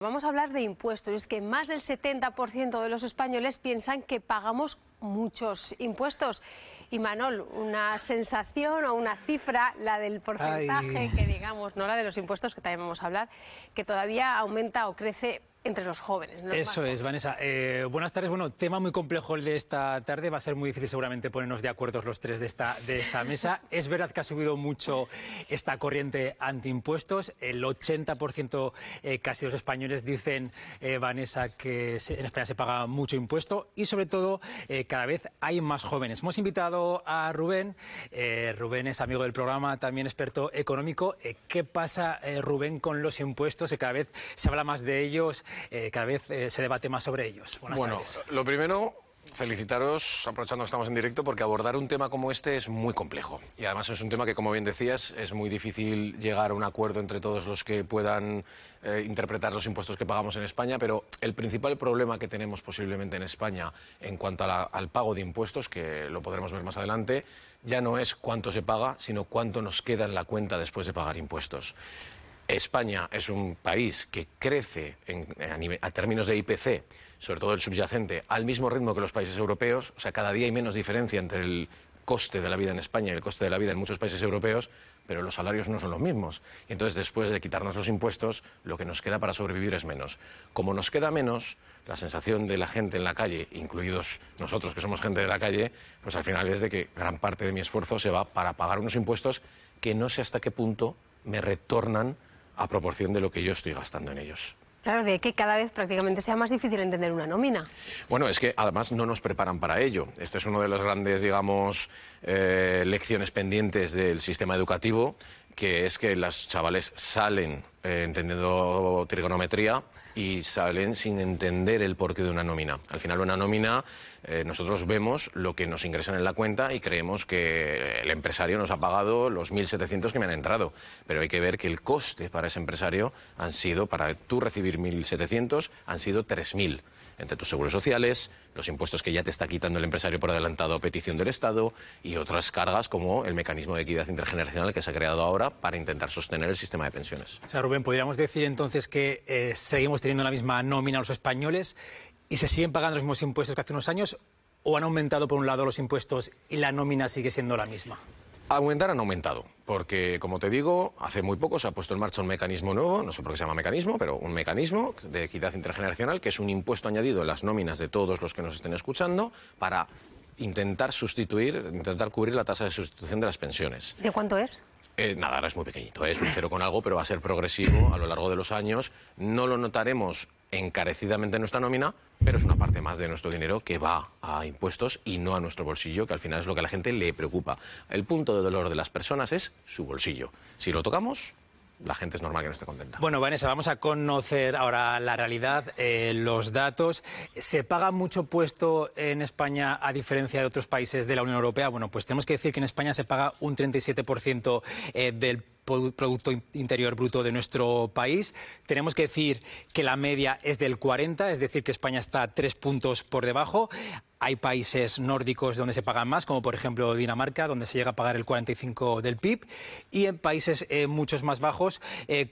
Vamos a hablar de impuestos. Es que más del 70% de los españoles piensan que pagamos muchos impuestos. Y Manol, una sensación o una cifra, la del porcentaje, que digamos, no la de los impuestos, que también vamos a hablar, que todavía aumenta o crece entre los jóvenes. Eso es, Vanessa. Buenas tardes. Bueno, tema muy complejo el de esta tarde. Va a ser muy difícil seguramente ponernos de acuerdo los tres de esta mesa. Es verdad que ha subido mucho esta corriente antiimpuestos. El 80% casi de los españoles dicen, Vanessa, que en España se paga mucho impuesto y sobre todo cada vez hay más jóvenes. Hemos invitado a Rubén. Rubén es amigo del programa, también experto económico. ¿Qué pasa, Rubén, con los impuestos? Que cada vez se habla más de ellos. Cada vez se debate más sobre ellos. Buenas tardes. Lo primero, felicitaros, aprovechando que estamos en directo, porque abordar un tema como este es muy complejo. Y además es un tema que, como bien decías, es muy difícil llegar a un acuerdo entre todos los que puedan interpretar los impuestos que pagamos en España, pero el principal problema que tenemos posiblemente en España en cuanto al pago de impuestos, que lo podremos ver más adelante, ya no es cuánto se paga, sino cuánto nos queda en la cuenta después de pagar impuestos. España es un país que crece a términos de IPC, sobre todo el subyacente, al mismo ritmo que los países europeos. O sea, cada día hay menos diferencia entre el coste de la vida en España y el coste de la vida en muchos países europeos, pero los salarios no son los mismos. Y entonces, después de quitarnos los impuestos, lo que nos queda para sobrevivir es menos. Como nos queda menos, la sensación de la gente en la calle, incluidos nosotros que somos gente de la calle, pues al final es de que gran parte de mi esfuerzo se va para pagar unos impuestos que no sé hasta qué punto me retornan a proporción de lo que yo estoy gastando en ellos. Claro, de que cada vez prácticamente sea más difícil entender una nómina. Bueno, es que además no nos preparan para ello. Este es uno de los grandes, digamos, lecciones pendientes del sistema educativo, que es que los chavales salen entendiendo trigonometría y salen sin entender el porqué de una nómina. Al final, una nómina, nosotros vemos lo que nos ingresan en la cuenta y creemos que el empresario nos ha pagado los 1.700 que me han entrado. Pero hay que ver que el coste para ese empresario han sido, para tú recibir 1.700, han sido 3.000. Entre tus seguros sociales, los impuestos que ya te está quitando el empresario por adelantado a petición del Estado y otras cargas como el mecanismo de equidad intergeneracional que se ha creado ahora para intentar sostener el sistema de pensiones. O sea, Rubén, podríamos decir entonces que seguimos teniendo la misma nómina los españoles y se siguen pagando los mismos impuestos que hace unos años, ¿o han aumentado por un lado los impuestos y la nómina sigue siendo la misma? Aumentar han aumentado, porque, como te digo, hace muy poco se ha puesto en marcha un mecanismo nuevo, no sé por qué se llama mecanismo, pero un mecanismo de equidad intergeneracional, que es un impuesto añadido en las nóminas de todos los que nos estén escuchando para intentar cubrir la tasa de sustitución de las pensiones. ¿De cuánto es? Nada, ahora es muy pequeñito, es un 0 con algo, pero va a ser progresivo a lo largo de los años. No lo notaremos encarecidamente en nuestra nómina, pero es una parte más de nuestro dinero que va a impuestos y no a nuestro bolsillo, que al final es lo que a la gente le preocupa. El punto de dolor de las personas es su bolsillo. Si lo tocamos, la gente es normal que no esté contenta. Bueno, Vanessa, vamos a conocer ahora la realidad, los datos. ¿Se paga mucho impuesto en España a diferencia de otros países de la Unión Europea? Bueno, pues tenemos que decir que en España se paga un 37% del Producto Interior Bruto de nuestro país. Tenemos que decir que la media es del 40, es decir, que España está 3 puntos por debajo. Hay países nórdicos donde se pagan más, como por ejemplo Dinamarca, donde se llega a pagar el 45% del PIB, y en países muchos más bajos,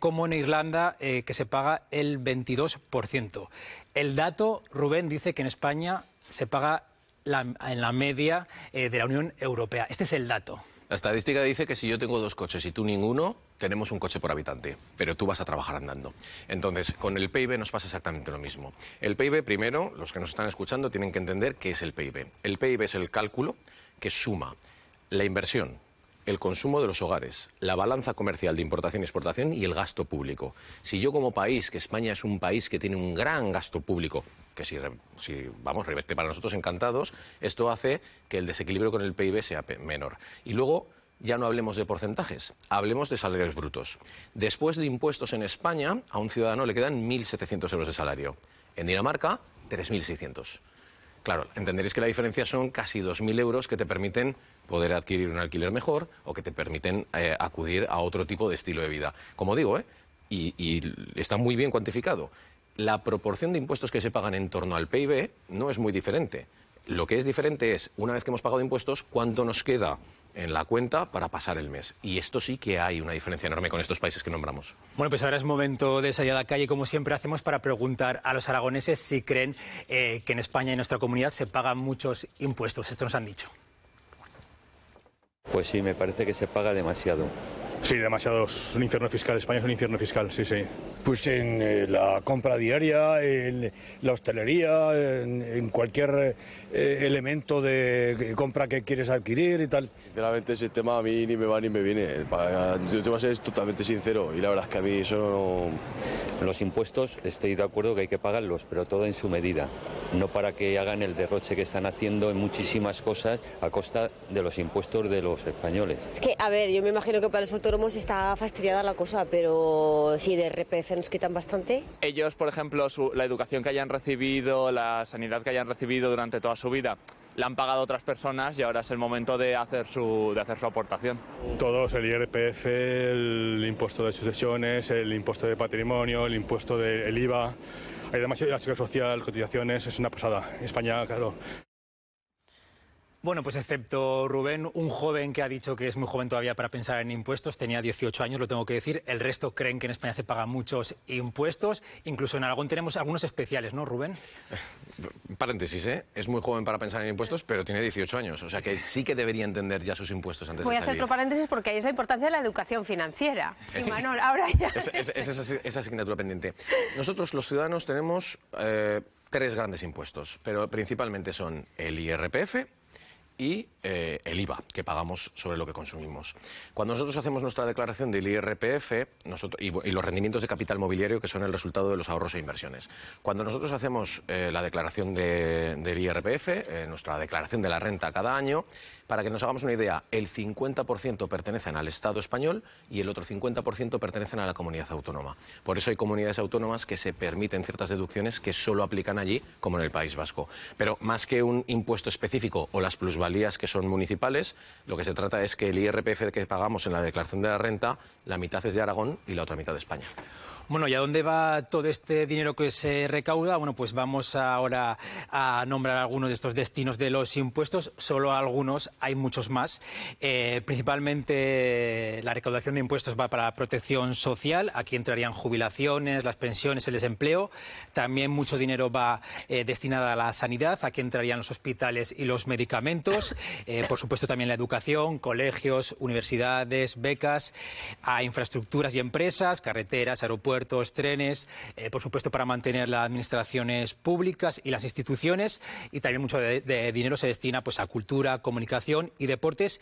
como en Irlanda, que se paga el 22%. El dato, Rubén, dice que en España se paga en la media de la Unión Europea. Este es el dato. La estadística dice que si yo tengo 2 coches y tú ninguno, tenemos un coche por habitante, pero tú vas a trabajar andando. Entonces, con el PIB nos pasa exactamente lo mismo. El PIB, primero, los que nos están escuchando tienen que entender qué es el PIB. El PIB es el cálculo que suma la inversión, el consumo de los hogares, la balanza comercial de importación y exportación y el gasto público. Si yo como país, que España es un país que tiene un gran gasto público, que si vamos, reverte para nosotros encantados, esto hace que el desequilibrio con el PIB sea menor. Y luego, ya no hablemos de porcentajes, hablemos de salarios brutos. Después de impuestos en España, a un ciudadano le quedan 1.700 euros de salario. En Dinamarca, 3.600. Claro, entenderéis que la diferencia son casi 2.000 euros que te permiten poder adquirir un alquiler mejor o que te permiten acudir a otro tipo de estilo de vida. Como digo, y está muy bien cuantificado, la proporción de impuestos que se pagan en torno al PIB no es muy diferente. Lo que es diferente es, una vez que hemos pagado impuestos, cuánto nos queda en la cuenta para pasar el mes. Y esto sí que hay una diferencia enorme con estos países que nombramos. Bueno, pues ahora es momento de salir a la calle, como siempre hacemos, para preguntar a los aragoneses si creen que en España y en nuestra comunidad se pagan muchos impuestos. Esto nos han dicho. Pues sí, me parece que se paga demasiado. Sí, demasiado. Es un infierno fiscal. España es un infierno fiscal, sí, sí. Pues en la compra diaria, en la hostelería, en cualquier elemento de compra que quieres adquirir y tal. Sinceramente ese tema a mí ni me va ni me viene. Yo te voy a ser totalmente sincero y la verdad es que a mí eso no... Los impuestos estoy de acuerdo que hay que pagarlos, pero todo en su medida. No para que hagan el derroche que están haciendo en muchísimas cosas a costa de los impuestos de los españoles. Es que, a ver, yo me imagino que para los autónomos está fastidiada la cosa, pero si de RPF nos quitan bastante. Ellos, por ejemplo, la educación que hayan recibido, la sanidad que hayan recibido durante toda su vida, la han pagado otras personas y ahora es el momento de hacer su aportación. Todos, el IRPF, el impuesto de sucesiones, el impuesto de patrimonio, el impuesto del IVA. Hay demasiada seguridad social, cotizaciones, es una pasada. España, claro. Bueno, pues excepto Rubén, un joven que ha dicho que es muy joven todavía para pensar en impuestos, tenía 18 años, lo tengo que decir. El resto creen que en España se pagan muchos impuestos. Incluso en Aragón tenemos algunos especiales, ¿no, Rubén? Paréntesis, ¿eh? Es muy joven para pensar en impuestos, pero tiene 18 años. O sea que sí que debería entender ya sus impuestos antes de salir. Voy a hacer otro paréntesis porque ahí es la importancia de la educación financiera. Y Manol, ahora ya... Esa asignatura pendiente. Nosotros, los ciudadanos, tenemos tres grandes impuestos, pero principalmente son el IRPF, y el IVA, que pagamos sobre lo que consumimos. Cuando nosotros hacemos nuestra declaración del IRPF y los rendimientos de capital mobiliario, que son el resultado de los ahorros e inversiones. Cuando nosotros hacemos la declaración del IRPF, nuestra declaración de la renta cada año, para que nos hagamos una idea, el 50% pertenecen al Estado español y el otro 50% pertenecen a la comunidad autónoma. Por eso hay comunidades autónomas que se permiten ciertas deducciones que solo aplican allí, como en el País Vasco. Pero más que un impuesto específico o las plusvalías que son municipales, lo que se trata es que el IRPF que pagamos en la declaración de la renta, la mitad es de Aragón y la otra mitad de España. Bueno, ¿y a dónde va todo este dinero que se recauda? Bueno, pues vamos ahora a nombrar algunos de estos destinos de los impuestos. Solo algunos, hay muchos más. Principalmente la recaudación de impuestos va para la protección social. Aquí entrarían jubilaciones, las pensiones, el desempleo. También mucho dinero va destinado a la sanidad. Aquí entrarían los hospitales y los medicamentos. Por supuesto también la educación, colegios, universidades, becas, a infraestructuras y empresas, carreteras, aeropuertos, trenes, por supuesto para mantener las administraciones públicas y las instituciones, y también mucho de dinero se destina pues a cultura, comunicación y deportes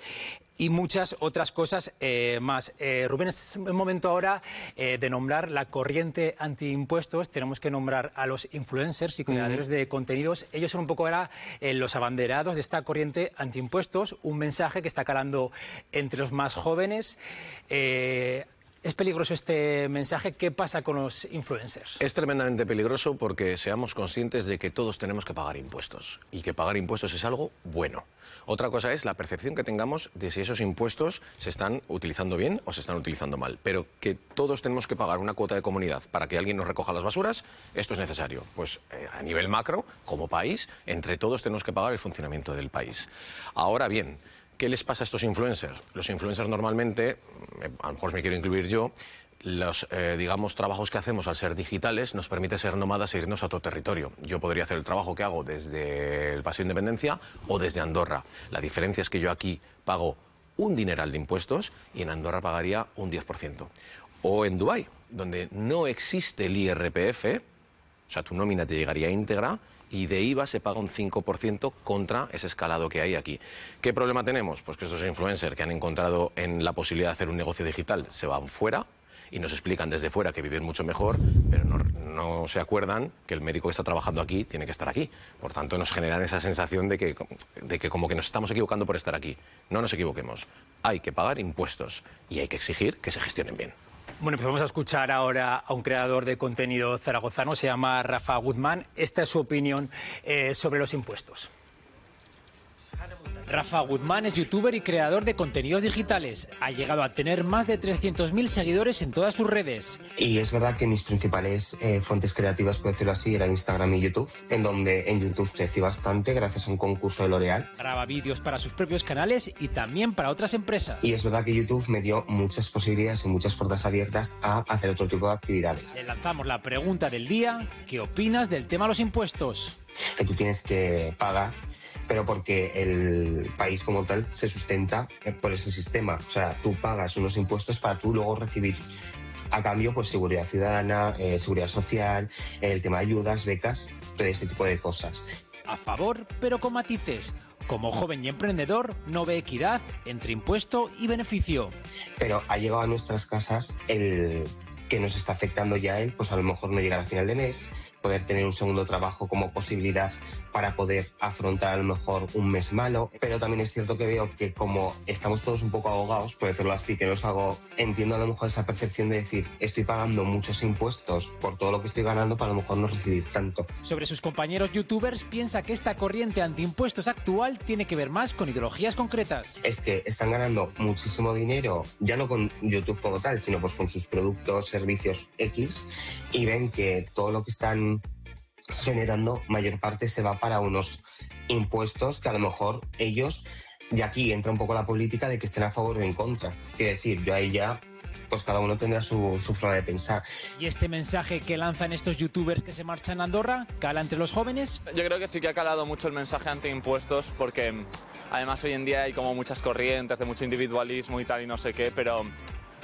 y muchas otras cosas más. Rubén, es el momento ahora de nombrar la corriente antiimpuestos. Tenemos que nombrar a los influencers y creadores de contenidos. Ellos son un poco ahora los abanderados de esta corriente antiimpuestos, un mensaje que está calando entre los más jóvenes. ¿Es peligroso este mensaje? ¿Qué pasa con los influencers? Es tremendamente peligroso porque seamos conscientes de que todos tenemos que pagar impuestos y que pagar impuestos es algo bueno. Otra cosa es la percepción que tengamos de si esos impuestos se están utilizando bien o se están utilizando mal. Pero que todos tenemos que pagar una cuota de comunidad para que alguien nos recoja las basuras, esto es necesario. Pues a nivel macro, como país, entre todos tenemos que pagar el funcionamiento del país. Ahora bien, ¿qué les pasa a estos influencers? Los influencers normalmente, a lo mejor me quiero incluir yo, los digamos, trabajos que hacemos al ser digitales nos permite ser nómadas e irnos a otro territorio. Yo podría hacer el trabajo que hago desde el Paseo de Independencia o desde Andorra. La diferencia es que yo aquí pago un dineral de impuestos y en Andorra pagaría un 10%. O en Dubái, donde no existe el IRPF, o sea, tu nómina te llegaría íntegra, y de IVA se paga un 5% contra ese escalado que hay aquí. ¿Qué problema tenemos? Pues que estos influencers que han encontrado en la posibilidad de hacer un negocio digital se van fuera y nos explican desde fuera que viven mucho mejor, pero no se acuerdan que el médico que está trabajando aquí tiene que estar aquí. Por tanto, nos generan esa sensación de que como que nos estamos equivocando por estar aquí. No nos equivoquemos. Hay que pagar impuestos y hay que exigir que se gestionen bien. Bueno, pues vamos a escuchar ahora a un creador de contenido zaragozano, se llama Rafa Guzmán. Esta es su opinión sobre los impuestos. Rafa Guzmán es youtuber y creador de contenidos digitales. Ha llegado a tener más de 300.000 seguidores en todas sus redes. Y es verdad que mis principales fuentes creativas, por decirlo así, eran Instagram y YouTube, en donde en YouTube crecí bastante gracias a un concurso de L'Oréal. Graba vídeos para sus propios canales y también para otras empresas. Y es verdad que YouTube me dio muchas posibilidades y muchas puertas abiertas a hacer otro tipo de actividades. Le lanzamos la pregunta del día: ¿qué opinas del tema de los impuestos? Que tú tienes que pagar, pero porque el país como tal se sustenta por ese sistema. O sea, tú pagas unos impuestos para tú luego recibir a cambio pues seguridad ciudadana, seguridad social, el tema de ayudas, becas, todo este tipo de cosas. A favor, pero con matices. Como joven y emprendedor, no ve equidad entre impuesto y beneficio. Pero ha llegado a nuestras casas el que nos está afectando ya él, pues a lo mejor no llegar a final de mes, poder tener un segundo trabajo como posibilidad para poder afrontar a lo mejor un mes malo. Pero también es cierto que veo que como estamos todos un poco ahogados, por decirlo así, que no os hago, entiendo a lo mejor esa percepción de decir, estoy pagando muchos impuestos por todo lo que estoy ganando para a lo mejor no recibir tanto. Sobre sus compañeros youtubers, piensa que esta corriente antiimpuestos actual tiene que ver más con ideologías concretas. Es que están ganando muchísimo dinero, ya no con YouTube como tal, sino pues con sus productos, servicios X, y ven que todo lo que están generando, mayor parte se va para unos impuestos que a lo mejor ellos, y aquí entra un poco la política de que estén a favor o en contra. Quiero decir, yo ahí ya, pues cada uno tendrá su forma de pensar. ¿Y este mensaje que lanzan estos youtubers que se marchan a Andorra cala entre los jóvenes? Yo creo que sí que ha calado mucho el mensaje anti-impuestos porque además hoy en día hay como muchas corrientes de mucho individualismo y tal y no sé qué, pero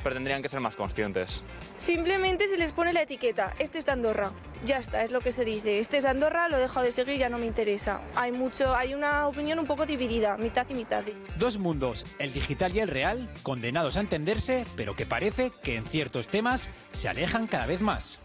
tendrían que ser más conscientes. Simplemente se les pone la etiqueta, este es de Andorra, ya está, es lo que se dice, este es de Andorra, lo he dejado de seguir, ya no me interesa. Hay una opinión un poco dividida, mitad y mitad. Dos mundos, el digital y el real, condenados a entenderse, pero que parece que en ciertos temas se alejan cada vez más.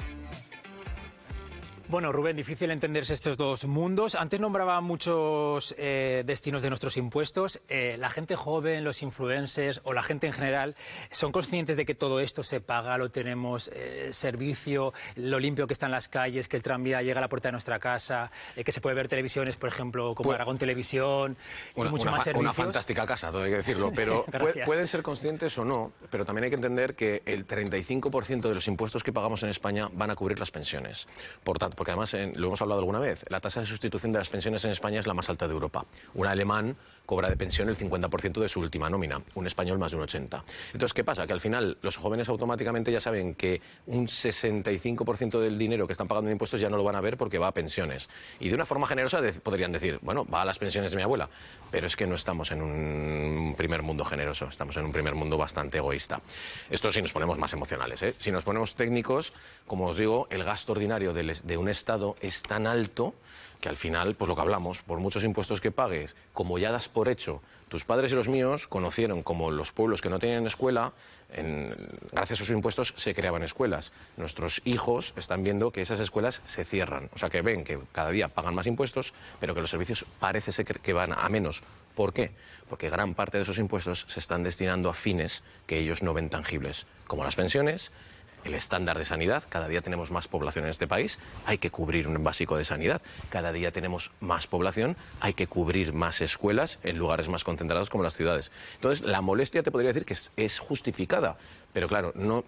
Bueno, Rubén, difícil entenderse estos dos mundos. Antes nombraba muchos destinos de nuestros impuestos. La gente joven, los influencers o la gente en general, ¿son conscientes de que todo esto se paga, lo tenemos, servicio, lo limpio que está en las calles, que el tranvía llega a la puerta de nuestra casa, que se puede ver televisiones, por ejemplo, como Aragón Televisión, y mucho más servicios? Una fantástica casa, todo hay que decirlo, pero pueden ser conscientes o no, pero también hay que entender que el 35% de los impuestos que pagamos en España van a cubrir las pensiones. Por tanto, porque además, lo hemos hablado alguna vez, la tasa de sustitución de las pensiones en España es la más alta de Europa. Un alemán cobra de pensión el 50% de su última nómina, un español más de un 80%. Entonces, ¿qué pasa? Que al final los jóvenes automáticamente ya saben que un 65% del dinero que están pagando en impuestos ya no lo van a ver porque va a pensiones. Y de una forma generosa podrían decir, bueno, va a las pensiones de mi abuela. Pero es que no estamos en un primer mundo generoso, estamos en un primer mundo bastante egoísta. Esto si nos ponemos más emocionales, ¿eh? Si nos ponemos técnicos, como os digo, el gasto ordinario de un Estado es tan alto que al final, pues lo que hablamos, por muchos impuestos que pagues, como ya das por hecho, tus padres y los míos conocieron como los pueblos que no tenían escuela, gracias a sus impuestos se creaban escuelas. Nuestros hijos están viendo que esas escuelas se cierran, o sea que ven que cada día pagan más impuestos, pero que los servicios parece ser que van a menos. ¿Por qué? Porque gran parte de esos impuestos se están destinando a fines que ellos no ven tangibles, como las pensiones, el estándar de sanidad. Cada día tenemos más población en este país, hay que cubrir un básico de sanidad. Cada día tenemos más población, hay que cubrir más escuelas en lugares más concentrados como las ciudades. Entonces, la molestia te podría decir que es justificada, pero claro, no,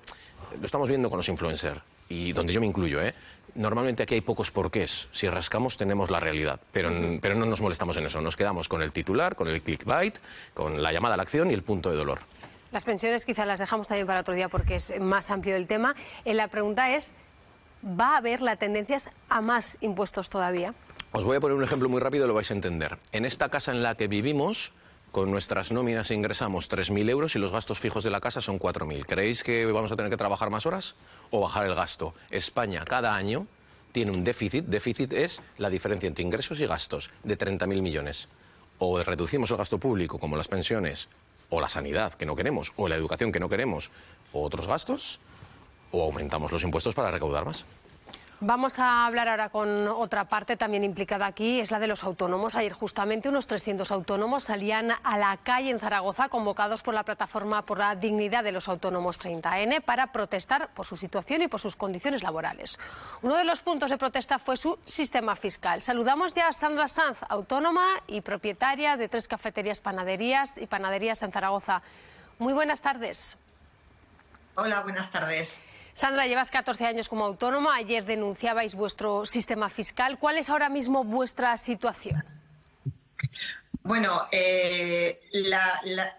lo estamos viendo con los influencers, y donde yo me incluyo, ¿eh? Normalmente aquí hay pocos porqués. Si rascamos tenemos la realidad, pero no nos molestamos en eso. Nos quedamos con el titular, con el clickbait, con la llamada a la acción y el punto de dolor. Las pensiones quizás las dejamos también para otro día porque es más amplio el tema. La pregunta es, ¿va a haber la tendencia a más impuestos todavía? Os voy a poner un ejemplo muy rápido y lo vais a entender. En esta casa en la que vivimos, con nuestras nóminas ingresamos 3.000 euros y los gastos fijos de la casa son 4.000. ¿Creéis que vamos a tener que trabajar más horas o bajar el gasto? España cada año tiene un déficit. Déficit es la diferencia entre ingresos y gastos de 30.000 millones. O reducimos el gasto público, como las pensiones, o la sanidad, que no queremos, o la educación, que no queremos, o otros gastos, o aumentamos los impuestos para recaudar más. Vamos a hablar ahora con otra parte también implicada aquí, es la de los autónomos. Ayer justamente unos 300 autónomos salían a la calle en Zaragoza convocados por la Plataforma por la Dignidad de los Autónomos 30N para protestar por su situación y por sus condiciones laborales. Uno de los puntos de protesta fue su sistema fiscal. Saludamos ya a Sandra Sanz, autónoma y propietaria de 3 cafeterías, panaderías en Zaragoza. Muy buenas tardes. Hola, buenas tardes. Sandra, llevas 14 años como autónoma. Ayer denunciabais vuestro sistema fiscal. ¿Cuál es ahora mismo vuestra situación? Bueno,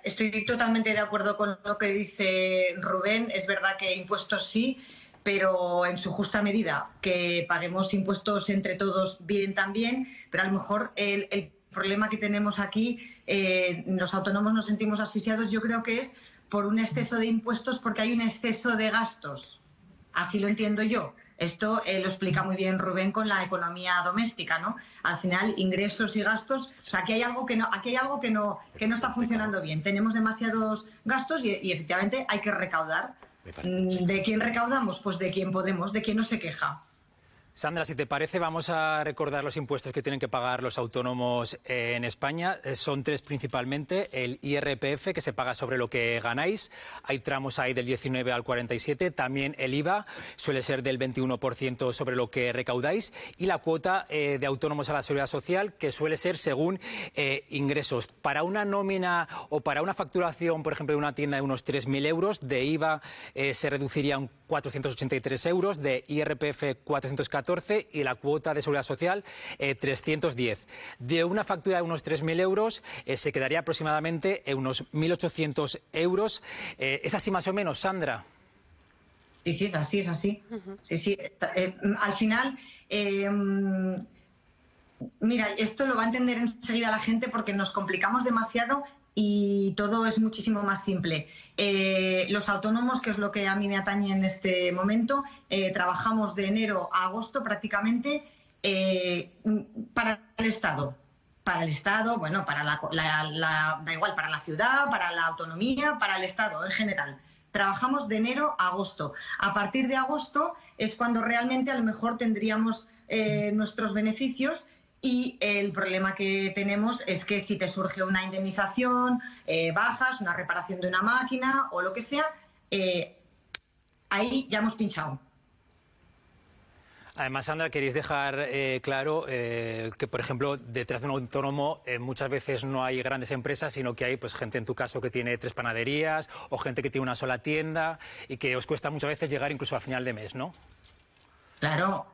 estoy totalmente de acuerdo con lo que dice Rubén. Es verdad que impuestos sí, pero en su justa medida. Que paguemos impuestos entre todos bien también, pero a lo mejor el problema que tenemos aquí, los autónomos nos sentimos asfixiados, yo creo que es por un exceso de impuestos, porque hay un exceso de gastos. Así lo entiendo yo. Esto lo explica muy bien Rubén con la economía doméstica, ¿no? Al final, ingresos y gastos, o sea, aquí hay algo que no está funcionando bien. Tenemos demasiados gastos y efectivamente hay que recaudar. ¿De quién recaudamos? Pues de quien podemos, de quien no se queja. Sandra, si te parece, vamos a recordar los impuestos que tienen que pagar los autónomos en España. Son 3 principalmente. El IRPF, que se paga sobre lo que ganáis. Hay tramos ahí del 19 al 47. También el IVA, suele ser del 21% sobre lo que recaudáis. Y la cuota de autónomos a la Seguridad Social, que suele ser según ingresos. Para una nómina o para una facturación, por ejemplo, de una tienda de unos 3.000 euros, de IVA se reducirían 483 euros, de IRPF 414 y la cuota de Seguridad Social 310. De una factura de unos 3.000 euros se quedaría aproximadamente en unos 1.800 euros. ¿Es así más o menos, Sandra? Sí, es así, es así. Sí. Al final, mira, esto lo va a entender enseguida la gente porque nos complicamos demasiado y todo es muchísimo más simple. Los autónomos, que es lo que a mí me atañe en este momento, trabajamos de enero a agosto prácticamente para el Estado. Para el Estado, bueno, para da igual, para la ciudad, para la autonomía, para el Estado en general. Trabajamos de enero a agosto. A partir de agosto es cuando realmente a lo mejor tendríamos nuestros beneficios. Y el problema que tenemos es que si te surge una indemnización, bajas, una reparación de una máquina o lo que sea, ahí ya hemos pinchado. Además, Sandra, queréis dejar claro que, por ejemplo, detrás de un autónomo muchas veces no hay grandes empresas, sino que hay pues, gente, en tu caso, que tiene 3 panaderías o gente que tiene una sola tienda y que os cuesta muchas veces llegar incluso a final de mes, ¿no? Claro.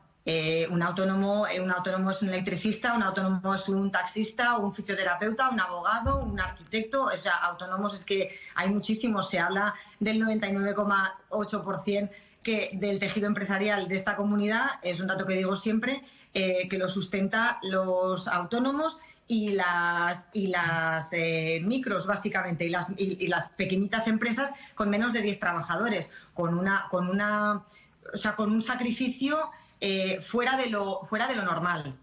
Un autónomo es un electricista, un autónomo es un taxista, un fisioterapeuta, un abogado, un arquitecto. O sea, autónomos es que hay muchísimos. Se habla del 99,8% del tejido empresarial de esta comunidad. Es un dato que digo siempre, que lo sustenta los autónomos y las micros, básicamente, y las pequeñitas empresas con menos de 10 trabajadores, con un sacrificio fuera de lo normal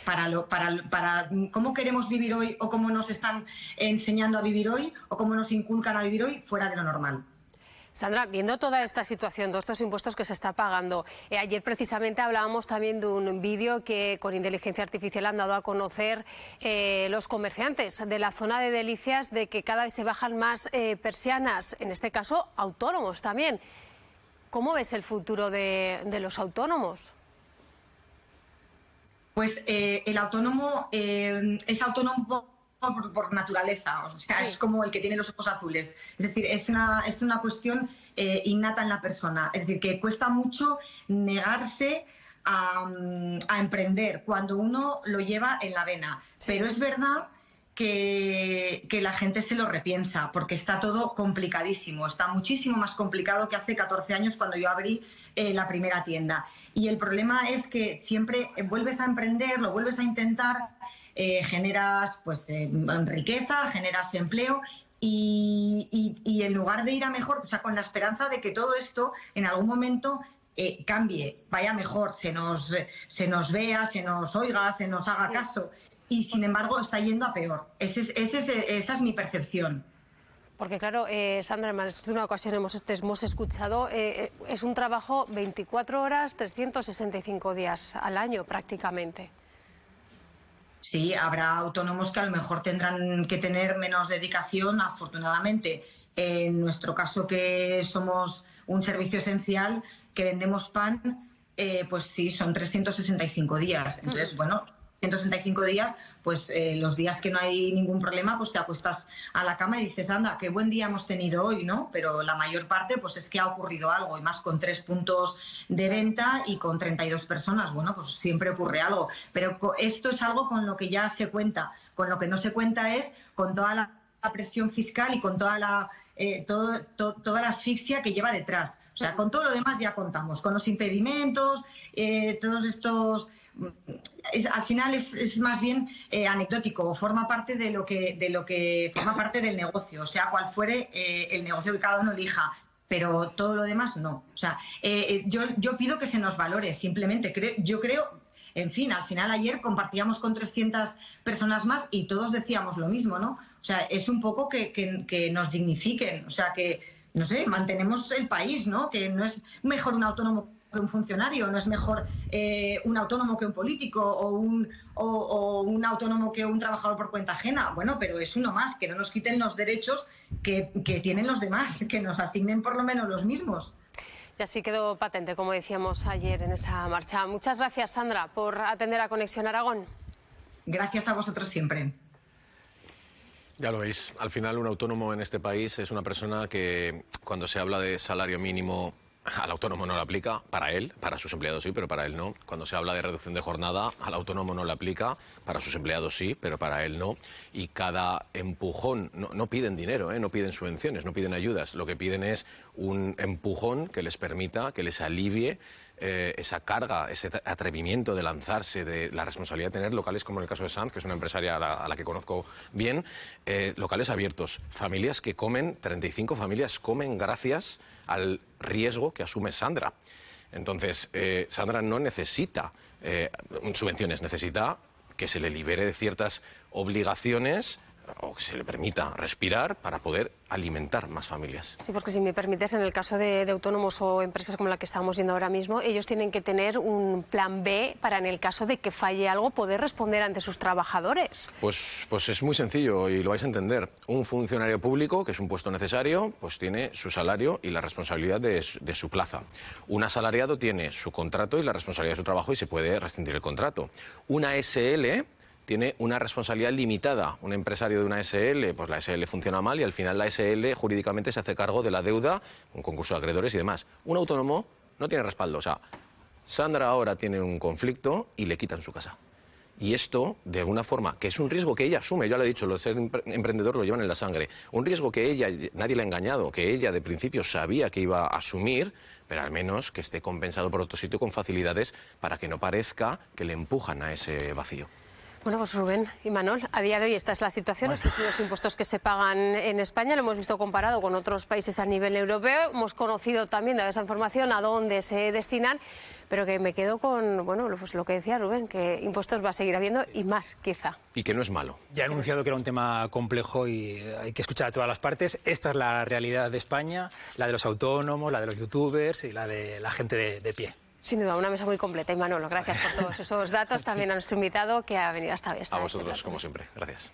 para cómo queremos vivir hoy o cómo nos están enseñando a vivir hoy o cómo nos inculcan a vivir hoy, fuera de lo normal. Sandra, viendo toda esta situación, todos estos impuestos que se está pagando, ayer precisamente hablábamos también de un vídeo que con inteligencia artificial han dado a conocer los comerciantes de la zona de Delicias, de que cada vez se bajan más persianas, en este caso autónomos también. ¿Cómo ves el futuro de los autónomos? Pues el autónomo es autónomo por naturaleza, o sea, sí. Es como el que tiene los ojos azules. Es decir, es una cuestión innata en la persona. Es decir, que cuesta mucho negarse a emprender cuando uno lo lleva en la vena. Sí. Pero es verdad que la gente se lo repiensa, porque está todo complicadísimo, está muchísimo más complicado que hace 14 años cuando yo abrí la primera tienda. Y el problema es que siempre vuelves a emprender, lo vuelves a intentar, generas pues riqueza, generas empleo y en lugar de ir a mejor, o sea, con la esperanza de que todo esto en algún momento cambie, vaya mejor, se nos vea, se nos oiga, se nos haga caso. Y sin embargo está yendo a peor. Esa es mi percepción. Porque claro, Sandra, en más de una ocasión hemos escuchado, es un trabajo 24 horas, 365 días al año prácticamente. Sí, habrá autónomos que a lo mejor tendrán que tener menos dedicación, afortunadamente. En nuestro caso, que somos un servicio esencial, que vendemos pan, pues sí, son 365 días. Entonces, bueno, 365 días, pues los días que no hay ningún problema, pues te acuestas a la cama y dices, anda, qué buen día hemos tenido hoy, ¿no? Pero la mayor parte, pues es que ha ocurrido algo, y más con 3 puntos de venta y con 32 personas, bueno, pues siempre ocurre algo. Pero esto es algo con lo que ya se cuenta. Con lo que no se cuenta es con toda la presión fiscal y con toda la toda la asfixia que lleva detrás. O sea, con todo lo demás ya contamos, con los impedimentos, todos estos... al final es más bien anecdótico, forma parte de lo que forma parte del negocio, o sea, cual fuere el negocio que cada uno elija, pero todo lo demás no. O sea, yo pido que se nos valore, simplemente. Yo creo, en fin, al final ayer compartíamos con 300 personas más y todos decíamos lo mismo, ¿no? O sea, es un poco que nos dignifiquen, o sea, que, no sé, mantenemos el país, ¿no? Que no es mejor un autónomo que un funcionario, no es mejor un autónomo que un político o un autónomo que un trabajador por cuenta ajena. Bueno, pero es uno más, que no nos quiten los derechos que tienen los demás, que nos asignen por lo menos los mismos. Y así quedó patente, como decíamos ayer en esa marcha. Muchas gracias, Sandra, por atender a Conexión Aragón. Gracias a vosotros siempre. Ya lo veis, al final un autónomo en este país es una persona que cuando se habla de salario mínimo al autónomo no lo aplica, para él, para sus empleados sí, pero para él no. Cuando se habla de reducción de jornada, al autónomo no le aplica, para sus empleados sí, pero para él no. Y cada empujón, no piden dinero, no piden subvenciones, no piden ayudas, lo que piden es un empujón que les permita, que les alivie esa carga, ese atrevimiento de lanzarse, de la responsabilidad de tener locales como en el caso de Sanz, que es una empresaria a la que conozco bien, locales abiertos, familias que comen, 35 familias comen gracias al riesgo que asume Sandra. Entonces, Sandra no necesita subvenciones, necesita que se le libere de ciertas obligaciones o que se le permita respirar para poder alimentar más familias. Sí, porque si me permites, en el caso de autónomos o empresas como la que estamos viendo ahora mismo, ellos tienen que tener un plan B para, en el caso de que falle algo, poder responder ante sus trabajadores. Pues es muy sencillo y lo vais a entender. Un funcionario público, que es un puesto necesario, pues tiene su salario y la responsabilidad de su plaza. Un asalariado tiene su contrato y la responsabilidad de su trabajo y se puede rescindir el contrato. Una SL tiene una responsabilidad limitada. Un empresario de una SL, pues la SL funciona mal y al final la SL jurídicamente se hace cargo de la deuda, un concurso de acreedores y demás. Un autónomo no tiene respaldo. O sea, Sandra ahora tiene un conflicto y le quitan su casa. Y esto, de alguna forma, que es un riesgo que ella asume, ya lo he dicho, lo de ser emprendedor lo llevan en la sangre. Un riesgo que ella, nadie le ha engañado, que ella de principio sabía que iba a asumir, pero al menos que esté compensado por otro sitio con facilidades para que no parezca que le empujan a ese vacío. Bueno, pues Rubén y Manol, a día de hoy esta es la situación, estos son los impuestos que se pagan en España, lo hemos visto comparado con otros países a nivel europeo, hemos conocido también de esa información a dónde se destinan, pero que me quedo con, bueno, pues lo que decía Rubén, que impuestos va a seguir habiendo y más quizá. Y que no es malo. Ya he anunciado que era un tema complejo y hay que escuchar a todas las partes. Esta es la realidad de España, la de los autónomos, la de los youtubers y la de la gente de pie. Sin duda, una mesa muy completa. Y Manolo, gracias por todos esos datos. También a nuestro invitado que ha venido hasta hoy. A vosotros, como siempre. Gracias.